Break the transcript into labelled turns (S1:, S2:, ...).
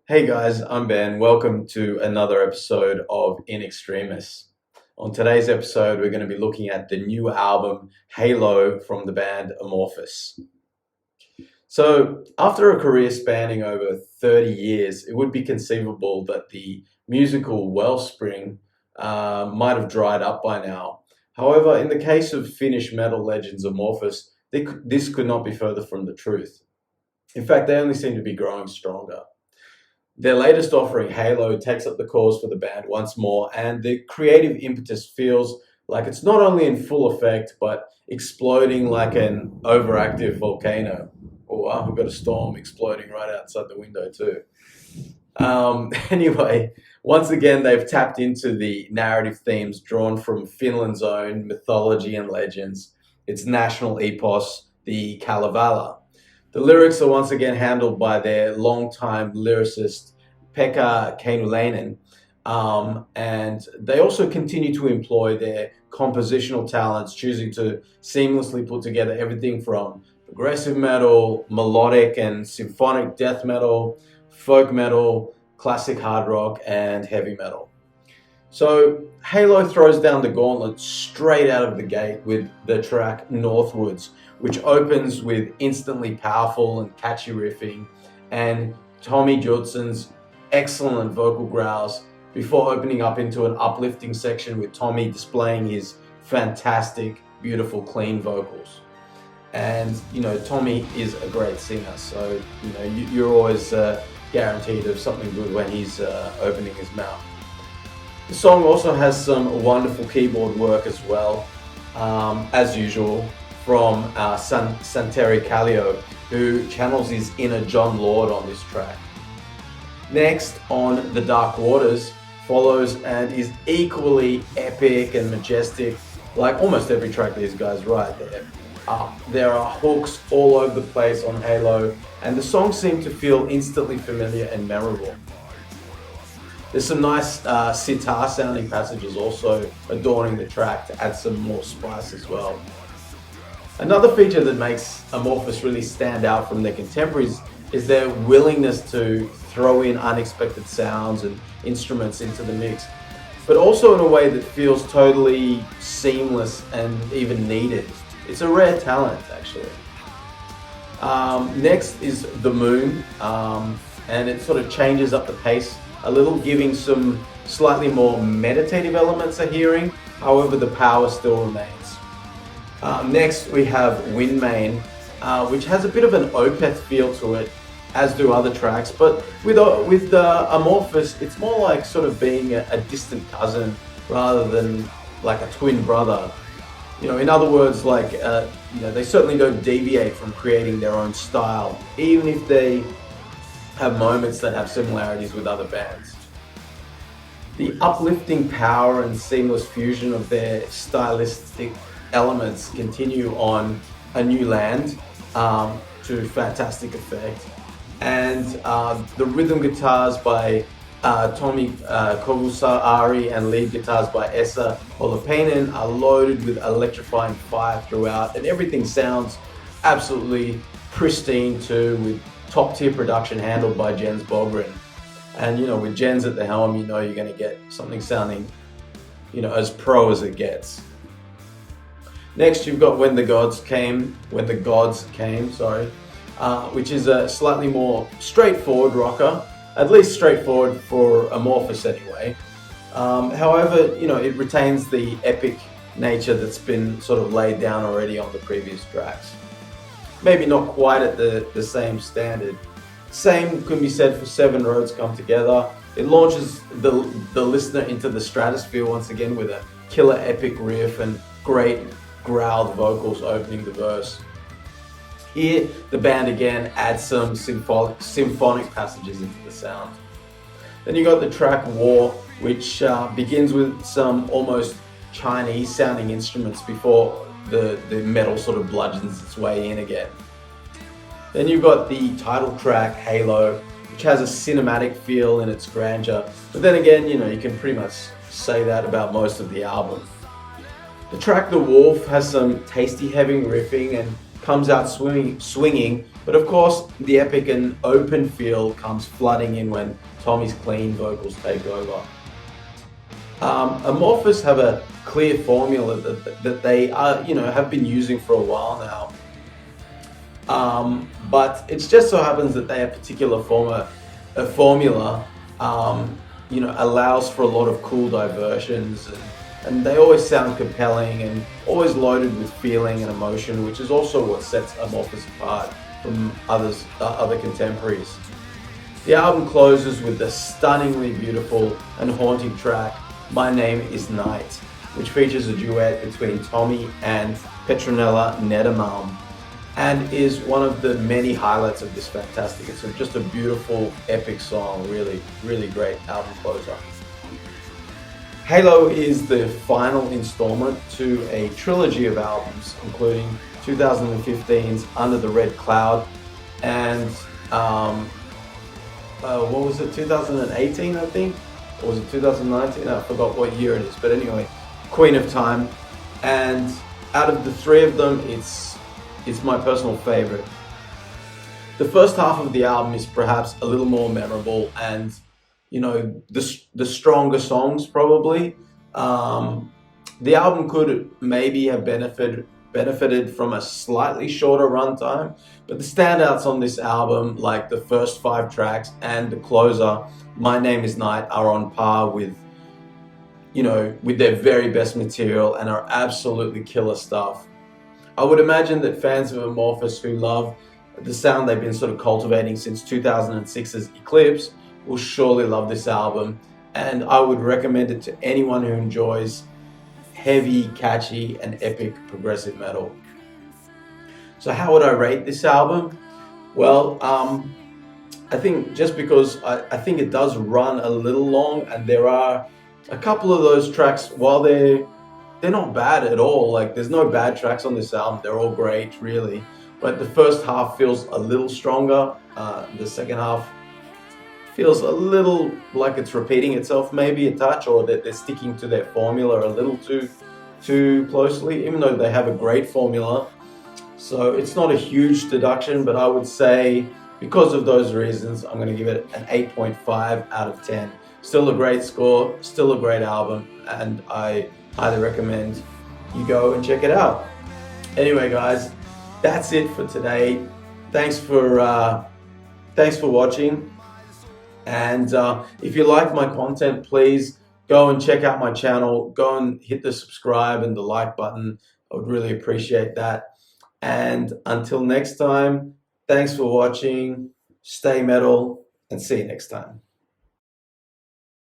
S1: Hey guys, I'm Ben. Welcome to another episode of In Extremis. On today's episode, we're going to be looking at the new album Halo from the band Amorphis. So, after a career spanning over 30 years, it would be conceivable that the musical wellspring might have dried up by now. However, in the case of Finnish metal legends Amorphis, this could not be further from the truth. In fact, they only seem to be growing stronger. Their latest offering, Halo, takes up the cause for the band once more, and the creative impetus feels like it's not only in full effect, but exploding like an overactive volcano. Oh, wow, we've got a storm exploding right outside the window, too. Anyway, once again, they've tapped into the narrative themes drawn from Finland's own mythology and legends, its national epos, the Kalevala. The lyrics are once again handled by their longtime lyricist Pekka Keinulainen, and they also continue to employ their compositional talents, choosing to seamlessly put together everything from progressive metal, melodic and symphonic death metal, folk metal, classic hard rock, and heavy metal. So Halo throws down the gauntlet straight out of the gate with the track Northwards, which opens with instantly powerful and catchy riffing and Tommy Judson's excellent vocal growls before opening up into an uplifting section with Tommy displaying his fantastic, beautiful, clean vocals. And, Tommy is a great singer, so, you're always guaranteed of something good when he's opening his mouth. The song also has some wonderful keyboard work as well, as usual, from Santeri Kallio, who channels his inner John Lord on this track. Next, on The Dark Waters, follows and is equally epic and majestic, like almost every track these guys write. There are hooks all over the place on Halo, and the songs seem to feel instantly familiar and memorable. There's some nice sitar sounding passages also adorning the track to add some more spice as well. Another feature that makes Amorphis really stand out from their contemporaries is their willingness to throw in unexpected sounds and instruments into the mix, but also in a way that feels totally seamless and even needed. It's a rare talent, actually. Next is The Moon, and it sort of changes up the pace a little, giving some slightly more meditative elements a hearing, however the power still remains. Next we have Windmane, which has a bit of an Opeth feel to it, as do other tracks, but with Amorphis, it's more like sort of being a distant cousin rather than like a twin brother. In other words, like, they certainly don't deviate from creating their own style, even if they have moments that have similarities with other bands. The uplifting power and seamless fusion of their stylistic elements continue on A New Land to fantastic effect. And the rhythm guitars by Tommi Kovusaari and lead guitars by Esa Holopainen are loaded with electrifying fire throughout, and everything sounds absolutely pristine too, with top-tier production handled by Jens Bogren. And with Jens at the helm, you're going to get something sounding, as pro as it gets. Next, you've got When the Gods Came, which is a slightly more straightforward rocker, at least straightforward for Amorphis anyway. However, it retains the epic nature that's been sort of laid down already on the previous tracks. Maybe not quite at the same standard. Same can be said for Seven Roads Come Together. It launches the listener into the stratosphere once again with a killer epic riff and great growled vocals opening the verse. Here, the band again adds some symphonic passages into the sound. Then you got the track War, which begins with some almost Chinese sounding instruments before the metal sort of bludgeons its way in again. Then you've got the title track Halo, which has a cinematic feel in its grandeur, but then again, you can pretty much say that about most of the album. The track The Wolf has some tasty heavy riffing and comes out swinging But of course, the epic and open feel comes flooding in when Tommy's clean vocals take over. Amorphis have a clear formula that they are, have been using for a while now. But it just so happens that their particular formula, allows for a lot of cool diversions, and they always sound compelling and always loaded with feeling and emotion, which is also what sets Amorphis apart from other contemporaries. The album closes with the stunningly beautiful and haunting track, My Name is Night, which features a duet between Tommy and Petronella Nedemalm, and is one of the many highlights of this fantastic. It's just a beautiful, epic song, really, really great album closer. Halo is the final installment to a trilogy of albums, including 2015's Under the Red Cloud and what was it, 2018 I think? Or was it 2019? I forgot what year it is, but anyway, Queen of Time. And out of the three of them, it's my personal favorite. The first half of the album is perhaps a little more memorable and, the stronger songs probably. The album could maybe have benefited from a slightly shorter runtime, but the standouts on this album, like the first 5 tracks and the closer, My Name is Night, are on par with their very best material and are absolutely killer stuff. I would imagine that fans of Amorphis who love the sound they've been sort of cultivating since 2006's Eclipse will surely love this album, and I would recommend it to anyone who enjoys heavy, catchy, and epic progressive metal. So how would I rate this album? Well, I think just because I think it does run a little long, and there are a couple of those tracks, while they're not bad at all, like there's no bad tracks on this album, they're all great really, but the first half feels a little stronger, the second half feels a little like it's repeating itself maybe a touch, or that they're sticking to their formula a little too closely, even though they have a great formula. So it's not a huge deduction, but I would say because of those reasons, I'm going to give it an 8.5 out of 10. Still a great score, still a great album, and I highly recommend you go and check it out. Anyway, guys, that's it for today. Thanks for watching. And if you like my content, please go and check out my channel. Go and hit the subscribe and the like button. I would really appreciate that. And until next time, thanks for watching. Stay metal, and see you next time.